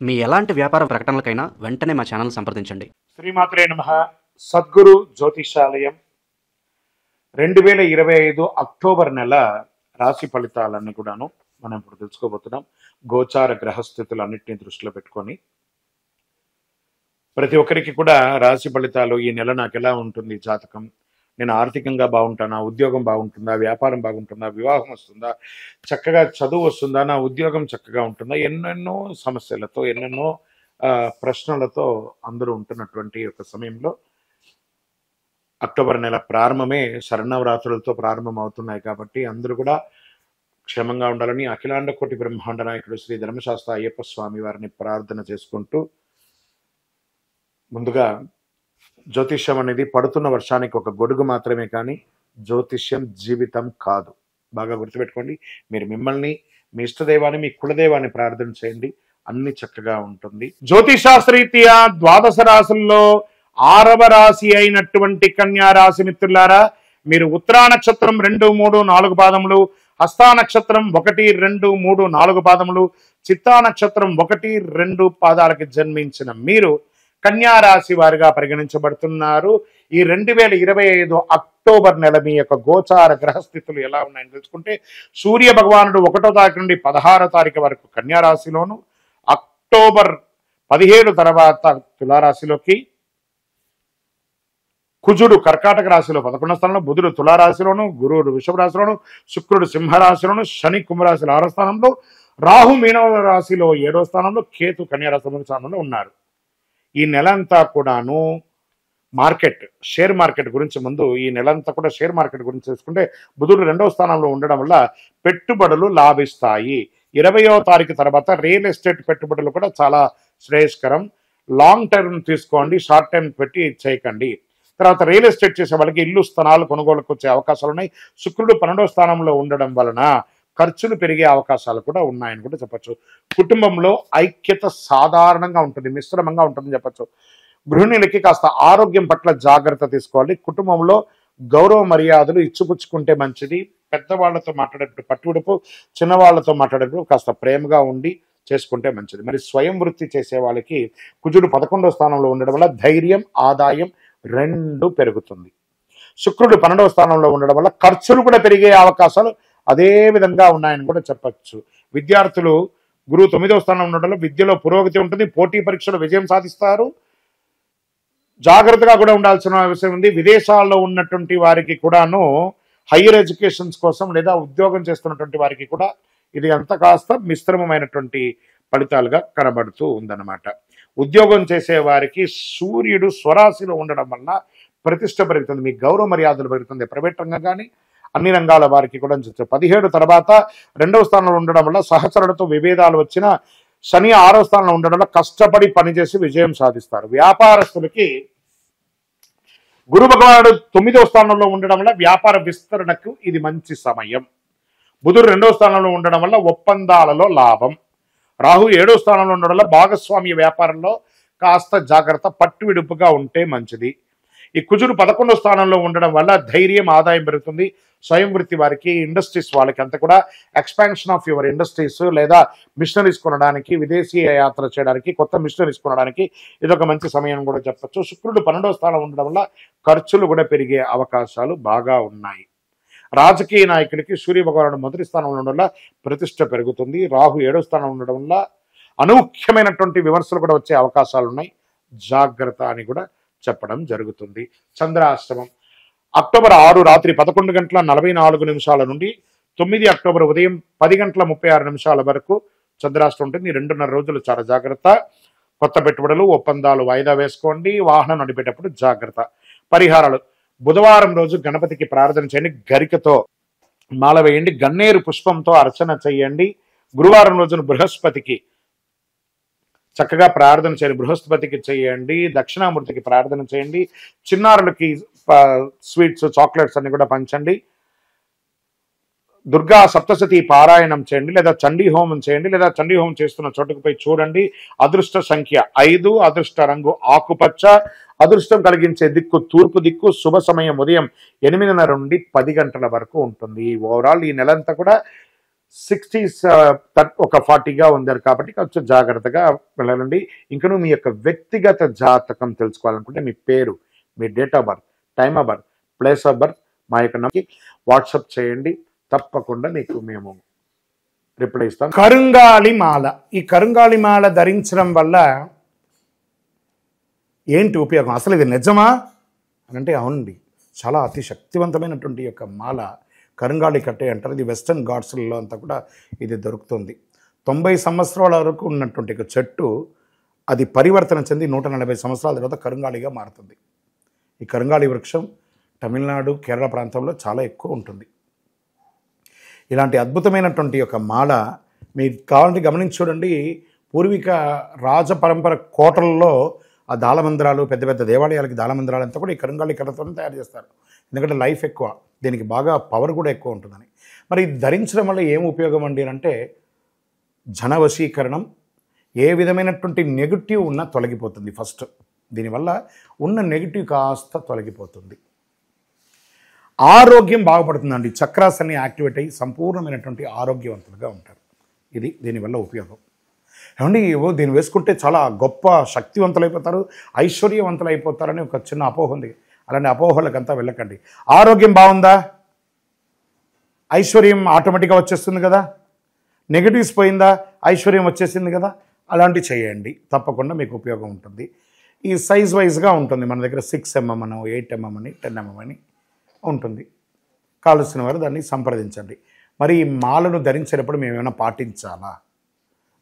మీ ఎలాంటి వ్యాపార ప్రకటనలకైనా వెంటనే మా ఛానల్ సంప్రదించండి. శ్రీమాత్రే నమః. సద్గురు జ్యోతిషాలయం 2025 అక్టోబర్ నెల రాశి ఫలితాలన్నీ కూడాను మనం ఇప్పుడు తెలుసుకోబోతున్నాం. గోచార గ్రహస్థితులన్నింటినీ దృష్టిలో పెట్టుకొని ప్రతి ఒక్కరికి కూడా రాశి ఫలితాలు ఈ నెల నాకు ఎలా ఉంటుంది జాతకం, నేను ఆర్థికంగా బాగుంటానా, ఉద్యోగం బాగుంటుందా, వ్యాపారం బాగుంటుందా, వివాహం వస్తుందా, చక్కగా చదువు వస్తుందా, నా ఉద్యోగం చక్కగా ఉంటుందా, ఎన్నెన్నో సమస్యలతో ఎన్నెన్నో ప్రశ్నలతో అందరూ ఉంటున్నటువంటి ఒక సమయంలో అక్టోబర్ నెల ప్రారంభమే శరన్నవరాత్రులతో ప్రారంభం అవుతున్నాయి కాబట్టి అందరూ కూడా క్షేమంగా ఉండాలని అఖిలాండ కోటి బ్రహ్మాండ నాయకుడు శ్రీ ధర్మశాస్త్ర అయ్యప్ప స్వామి వారిని ప్రార్థన చేసుకుంటూ, ముందుగా జ్యోతిష్యం అనేది పడుతున్న వర్షానికి ఒక గొడుగు మాత్రమే, కానీ జ్యోతిష్యం జీవితం కాదు. బాగా గుర్తుపెట్టుకోండి. మీరు మిమ్మల్ని, మీ ఇష్టదైవాన్ని, మీ కులదైవాన్ని ప్రార్థన చేయండి, అన్ని చక్కగా ఉంటుంది. జ్యోతిషాస్త్రరీత్యా ద్వాదశ రాశుల్లో 6వ రాశి అయినటువంటి కన్యా రాశి మిత్రులారా, మీరు ఉత్తరా నక్షత్రం 2, 3, 4 పాదములు, హస్తా నక్షత్రం 1, 2, 3, 4 పాదములు, చిత్తా నక్షత్రం 1, 2 పాదాలకి జన్మించిన మీరు కన్యా రాశి వారిగా పరిగణించబడుతున్నారు. ఈ 2025 అక్టోబర్ నెల మీ యొక్క గోచార గ్రహస్థితులు ఎలా ఉన్నాయని తెలుసుకుంటే, సూర్య భగవానుడు 1వ తారీఖు నుండి 16వ తారీఖు వరకు కన్యా రాశిలోను, అక్టోబర్ 17 తర్వాత తులారాశిలోకి, కుజుడు కర్కాటక రాశిలో 11వ స్థానంలో, బుధుడు తులారాశిలోను, గురువుడు వృషభ రాశిలోను, శుక్రుడు సింహరాశిలోను, శని కుంభరాశిలో 6వ స్థానంలో, రాహు మీనవ రాశిలో 7వ స్థానంలో, కేతు కన్యా రాశి 9వ స్థానంలో ఉన్నారు. ఈ నెలంతా కూడాను షేర్ మార్కెట్ గురించి, ముందు ఈ నెలంతా కూడా షేర్ మార్కెట్ గురించి తెలుసుకుంటే, బుధుడు 2వ స్థానంలో ఉండడం వల్ల పెట్టుబడులు లాభిస్తాయి. 20వ తారీఖు తర్వాత రియల్ ఎస్టేట్ పెట్టుబడులు కూడా చాలా శ్రేయస్కరం. లాంగ్ టర్మ్ తీసుకోండి, షార్ట్ టర్మ్ పెట్టి చేయకండి. తర్వాత రియల్ ఎస్టేట్ చేసే వాళ్ళకి ఇల్లు స్థలాలు కొనుగోలుకు వచ్చే అవకాశాలు ఉన్నాయి. శుక్రుడు 12వ స్థానంలో ఉండడం వలన ఖర్చులు పెరిగే అవకాశాలు కూడా ఉన్నాయని కూడా చెప్పచ్చు. కుటుంబంలో ఐక్యత సాధారణంగా ఉంటుంది, మిశ్రమంగా ఉంటుందని చెప్పచ్చు. గృహిణులకి కాస్త ఆరోగ్యం పట్ల జాగ్రత్త తీసుకోవాలి. కుటుంబంలో గౌరవ మర్యాదలు ఇచ్చిపుచ్చుకుంటే మంచిది. పెద్దవాళ్లతో మాట్లాడేటప్పుడు పట్టువిడుపు, చిన్నవాళ్లతో మాట్లాడేటప్పుడు కాస్త ప్రేమగా ఉండి చేసుకుంటే మంచిది. మరి స్వయం వృత్తి చేసే వాళ్ళకి కుజుడు 11వ స్థానంలో ఉండడం వల్ల ధైర్యం, ఆదాయం 2 పెరుగుతుంది. శుక్రుడు 12వ స్థానంలో ఉండడం వల్ల ఖర్చులు కూడా పెరిగే అవకాశాలు అదే విధంగా ఉన్నాయని కూడా చెప్పచ్చు. విద్యార్థులు గురువు 9వ స్థానంలో ఉండడం వల్ల విద్యలో పురోగతి ఉంటుంది, పోటీ పరీక్షలు విజయం సాధిస్తారు. జాగ్రత్తగా కూడా ఉండాల్సిన విషయం ఉంది. విదేశాల్లో ఉన్నటువంటి వారికి కూడాను హైయర్ ఎడ్యుకేషన్స్ కోసం లేదా ఉద్యోగం చేస్తున్నటువంటి వారికి కూడా ఇది అంత కాస్త మిశ్రమమైనటువంటి ఫలితాలుగా కనబడుతూ ఉందన్నమాట. ఉద్యోగం చేసే వారికి సూర్యుడు స్వరాశిలో ఉండడం వల్ల ప్రతిష్ట పెరుగుతుంది, మీ గౌరవ మర్యాదలు పెరుగుతుంది. ప్రైవేట్ రంగం కానీ అన్ని రంగాల వారికి కూడా 17 తర్వాత 2వ స్థానంలో ఉండడం వల్ల సహచరులతో విభేదాలు వచ్చినా, శని 6వ స్థానంలో ఉండడం వల్ల కష్టపడి పనిచేసి విజయం సాధిస్తారు. వ్యాపారస్తులకి గురు భగవానుడు 9వ స్థానంలో ఉండడం వల్ల వ్యాపార విస్తరణకు ఇది మంచి సమయం. బుధుడు 2వ స్థానంలో ఉండడం వల్ల ఒప్పందాలలో లాభం. రాహు 7వ స్థానంలో ఉండడం వల్ల భాగస్వామ్య వ్యాపారంలో కాస్త జాగ్రత్త, పట్టు విడుపుగా ఉంటే మంచిది. ఈ కుజుడు 11వ స్థానంలో ఉండడం వల్ల ధైర్యం, ఆదాయం పెరుగుతుంది. స్వయం వృత్తి వారికి, ఇండస్ట్రీస్ వాళ్ళకి అంతా కూడా ఎక్స్పాన్షన్ ఆఫ్ యువర్ ఇండస్ట్రీస్ లేదా మిషనరీస్ కొనడానికి, విదేశీ యాత్ర చేయడానికి, కొత్త మిషనరీస్ కొనడానికి ఇదొక మంచి సమయం కూడా చెప్పచ్చు. శుక్రుడు 12వ స్థానంలో ఉండడం వల్ల ఖర్చులు కూడా పెరిగే అవకాశాలు బాగా ఉన్నాయి. రాజకీయ నాయకుడికి సూర్య భగవానుడు 1వ స్థానంలో ఉండడం వల్ల ప్రతిష్ట పెరుగుతుంది. రాహు 7వ స్థానంలో ఉండడం వల్ల అనూఖ్యమైనటువంటి విమర్శలు కూడా వచ్చే అవకాశాలు ఉన్నాయి, జాగ్రత్త అని కూడా చెప్పడం జరుగుతుంది. చంద్రాష్టమం అక్టోబర్ 6 రాత్రి 11:44 నుండి 9 అక్టోబర్ ఉదయం 10:36 వరకు చంద్రాష్టమం ఉంటుంది. 2.5 రోజులు చాలా జాగ్రత్త. కొత్త పెట్టుబడులు, ఒప్పందాలు వాయిదా వేసుకోండి. వాహనం నడిపేటప్పుడు జాగ్రత్త. పరిహారాలు: బుధవారం రోజు గణపతికి ప్రార్థన చేయండి, గరికతో మాల వేయండి, గన్నేరు పుష్పంతో అర్చన చేయండి. గురువారం రోజున బృహస్పతికి చక్కగా ప్రార్థన చేయండి, బృహస్పతికి చేయండి. దక్షిణామూర్తికి ప్రార్థన చేయండి. చిన్నారులకి స్వీట్స్, చాక్లెట్స్ అన్ని కూడా పంచండి. దుర్గా సప్తశతి పారాయణం చేయండి, లేదా చండీ హోమం చేయండి, లేదా చండీ హోమం చేస్తున్న చోటుకు పోయి చూడండి. అదృష్ట సంఖ్య 5, అదృష్ట రంగు ఆకుపచ్చ, అదృష్టం కలిగించే దిక్కు తూర్పు దిక్కు. శుభ సమయం ఉదయం 8:30 నుండి 10 గంటల వరకు ఉంటుంది. ఓవరాల్ ఈ నెలంతా కూడా 60s ఒక 40గా ఉన్నారు కాబట్టి కొంచెం జాగ్రత్తగా వెళ్ళాలండి. ఇంకను మీ యొక్క వ్యక్తిగత జాతకం తెలుసుకోవాలనుకుంటే మీ పేరు, మీ date of birth, time of birth, place of birth మా యొక్క నంబర్కి వాట్సాప్ చేయండి. తప్పకుండా మీకు మేము రిప్లై ఇస్తాం. కరుంగాళి మాల. ఈ కరుంగాళి మాల ధరించడం వల్ల ఏంటి ఉపయోగం? అసలు ఇది నిజమా అని అంటే అవునండి, చాలా అతి శక్తివంతమైనటువంటి యొక్క మాల కరుంగాళి కట్టే అంటారు. ఇది వెస్టర్న్ ఘాట్స్లలో అంతా కూడా ఇది దొరుకుతుంది. 90 సంవత్సరాల వరకు ఉన్నటువంటి ఒక చెట్టు అది పరివర్తన చెంది 140 సంవత్సరాల తర్వాత కరుంగాళిగా మారుతుంది. ఈ కరుంగాళి వృక్షం తమిళనాడు, కేరళ ప్రాంతంలో చాలా ఎక్కువ ఉంటుంది. ఇలాంటి అద్భుతమైనటువంటి ఒక మాల మీరు కావాలంటే గమనించి చూడండి. పూర్వీక రాజపరంపర కోటలలో ఆ దాళమందిరాలు, పెద్ద పెద్ద దేవాలయాలకి దాళమందిరాలు అంతా కూడా ఈ కరుంగాళి కర్రతో తయారు చేస్తారు. ఎందుకంటే లైఫ్ ఎక్కువ, దీనికి బాగా పవర్ కూడా ఎక్కువ ఉంటుందని. మరి ఇది ధరించడం వల్ల ఏం ఉపయోగం అండి అంటే జన వశీకరణం, ఏ విధమైనటువంటి నెగిటివ్ ఉన్నా తొలగిపోతుంది. ఫస్ట్ దీనివల్ల ఉన్న నెగిటివ్ కాస్త తొలగిపోతుంది. ఆరోగ్యం బాగుపడుతుందండి. చక్రాస్ అన్ని యాక్టివేట్ అయ్యి సంపూర్ణమైనటువంటి ఆరోగ్యవంతులుగా ఉంటారు. ఇది దీనివల్ల ఉపయోగం. ఏమండి దీన్ని వేసుకుంటే చాలా గొప్ప శక్తివంతులైపోతారు, ఐశ్వర్యవంతులైపోతారని ఒక చిన్న అపోహ ఉంది. అలాంటి అపోహలకంతా వెళ్ళకండి. ఆరోగ్యం బాగుందా, ఐశ్వర్యం ఆటోమేటిక్గా వచ్చేస్తుంది కదా. నెగిటివ్స్ పోయిందా, ఐశ్వర్యం వచ్చేసింది కదా. అలాంటివి చేయండి, తప్పకుండా మీకు ఉపయోగం ఉంటుంది. ఈ సైజ్ వైజ్గా ఉంటుంది. మన దగ్గర 6 mm అని, 8 mm అని, 10 mm అని ఉంటుంది. కావలసిన వారు దాన్ని సంప్రదించండి. మరి ఈ మాలను ధరించేటప్పుడు మేము ఏమైనా పాటించాలా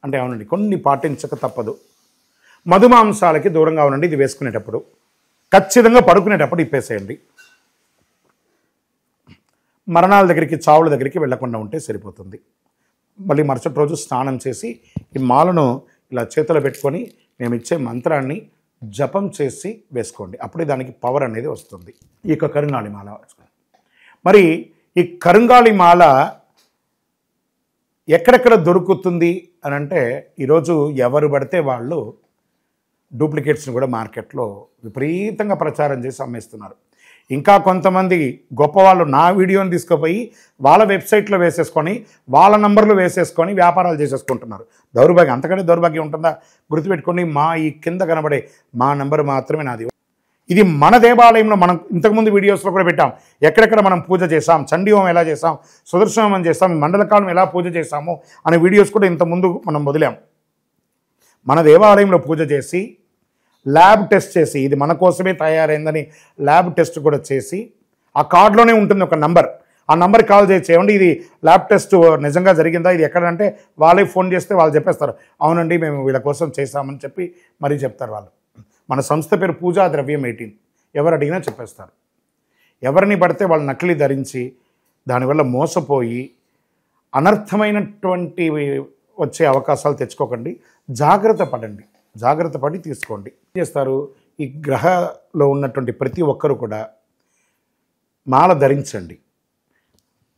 అంటే అవునండి, కొన్ని పాటించక తప్పదు. మధుమాంసాలకి దూరంగా ఉండండి. ఇది వేసుకునేటప్పుడు ఖచ్చితంగా పడుకునేటప్పుడు ఇప్పేసేయండి. మరణాల దగ్గరికి, చావుల దగ్గరికి వెళ్లకుండా ఉంటే సరిపోతుంది. మళ్ళీ మరుసటి రోజు స్నానం చేసి ఈ మాలను ఇలా చేతిలో పెట్టుకొని మేము ఇచ్చే మంత్రాన్ని జపం చేసి వేసుకోండి. అప్పుడే దానికి పవర్ అనేది వస్తుంది. ఈ యొక్క కరుంగాళి మాల. మరి ఈ కరుంగాళి మాల ఎక్కడెక్కడ దొరుకుతుంది అని అంటే ఈరోజు ఎవరు పడితే వాళ్ళు డూప్లికేట్స్ని కూడా మార్కెట్లో విపరీతంగా ప్రచారం చేసి అమ్మేస్తున్నారు. ఇంకా కొంతమంది గొప్పవాళ్ళు నా వీడియోని తీసుకుపోయి వాళ్ళ వెబ్సైట్లో వేసేసుకొని వాళ్ళ నంబర్లు వేసేసుకొని వ్యాపారాలు చేసేసుకుంటున్నారు. దౌర్భాగ్యం, అంతకంటే దౌర్భాగ్యం ఉంటుందా? గుర్తుపెట్టుకొని మా ఈ కింద కనబడే మా నంబర్ మాత్రమే నాది. ఇది మన దేవాలయంలో మనం ఇంతకుముందు వీడియోస్లో కూడా పెట్టాం. ఎక్కడెక్కడ మనం పూజ చేసాం, చండీ హోమం ఎలా చేసాం, సుదర్శన హోమం చేసాం, మండలకాలం ఎలా పూజ చేసాము అనే వీడియోస్ కూడా ఇంతకుముందు మనం వదిలాం. మన దేవాలయంలో పూజ చేసి ల్యాబ్ టెస్ట్ చేసి ఇది మన కోసమే తయారైందని ల్యాబ్ టెస్ట్ కూడా చేసి ఆ కార్డులోనే ఉంటుంది ఒక నంబర్. ఆ నంబర్కి కాల్ చేసి ఏమండి ఇది ల్యాబ్ టెస్ట్ నిజంగా జరిగిందా, ఇది ఎక్కడంటే వాళ్ళే ఫోన్ చేస్తే వాళ్ళు చెప్పేస్తారు అవునండి మేము వీళ్ళ కోసం చేశామని చెప్పి మరీ చెప్తారు వాళ్ళు. మన సంస్థ పేరు పూజా ద్రవ్యం 18. ఎవరు అడిగినా చెప్పేస్తారు. ఎవరిని పడితే వాళ్ళు నకిలీ ధరించి దానివల్ల మోసపోయి అనర్థమైనటువంటి వచ్చే అవకాశాలు తెచ్చుకోకండి. జాగ్రత్త పడండి, జాగ్రత్త పడి తీసుకోండి. ఏం చేస్తారు, ఈ గ్రహలో ఉన్నటువంటి ప్రతి ఒక్కరు కూడా మాల ధరించండి.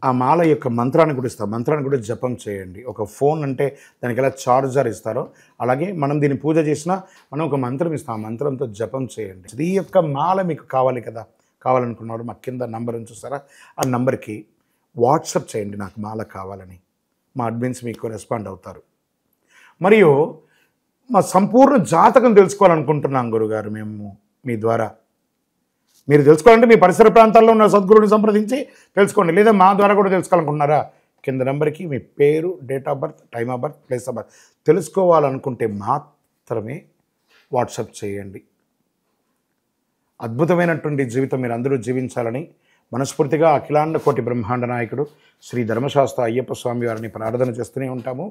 ఆ మాల యొక్క మంత్రాన్ని కూడా ఇస్తారు. మంత్రాన్ని కూడా జపం చేయండి. ఒక ఫోన్ అంటే దానికి ఎలా చార్జర్ ఇస్తారో అలాగే మనం దీన్ని పూజ చేసినా మనం ఒక మంత్రం ఇస్తాం. ఆ మంత్రంతో జపం చేయండి. ఈ యొక్క మాల మీకు కావాలి కదా, కావాలనుకున్నవాడు మా కింద నంబర్ చూస్తారా, ఆ నంబర్కి వాట్సాప్ చేయండి నాకు మాల కావాలని. మా అడ్మిన్స్ మీకు రెస్పాండ్ అవుతారు. మరియు మా సంపూర్ణ జాతకం తెలుసుకోవాలనుకుంటున్నాం గురుగారు మేము మీ ద్వారా. మీరు తెలుసుకోవాలంటే మీ పరిసర ప్రాంతాల్లో ఉన్న సద్గురుని సంప్రదించి తెలుసుకోండి. లేదా మా ద్వారా కూడా తెలుసుకోవాలనుకుంటున్నారా, కింద నెంబర్కి మీ పేరు, date of birth, time of birth, place of birth తెలుసుకోవాలనుకుంటే మాత్రమే వాట్సాప్ చేయండి. అద్భుతమైనటువంటి జీవితం మీరు అందరూ జీవించాలని మనస్ఫూర్తిగా అఖిలాండ కోటి బ్రహ్మాండ నాయకుడు శ్రీ ధర్మశాస్త్ర అయ్యప్ప స్వామి వారిని ప్రార్థన చేస్తూనే ఉంటాము.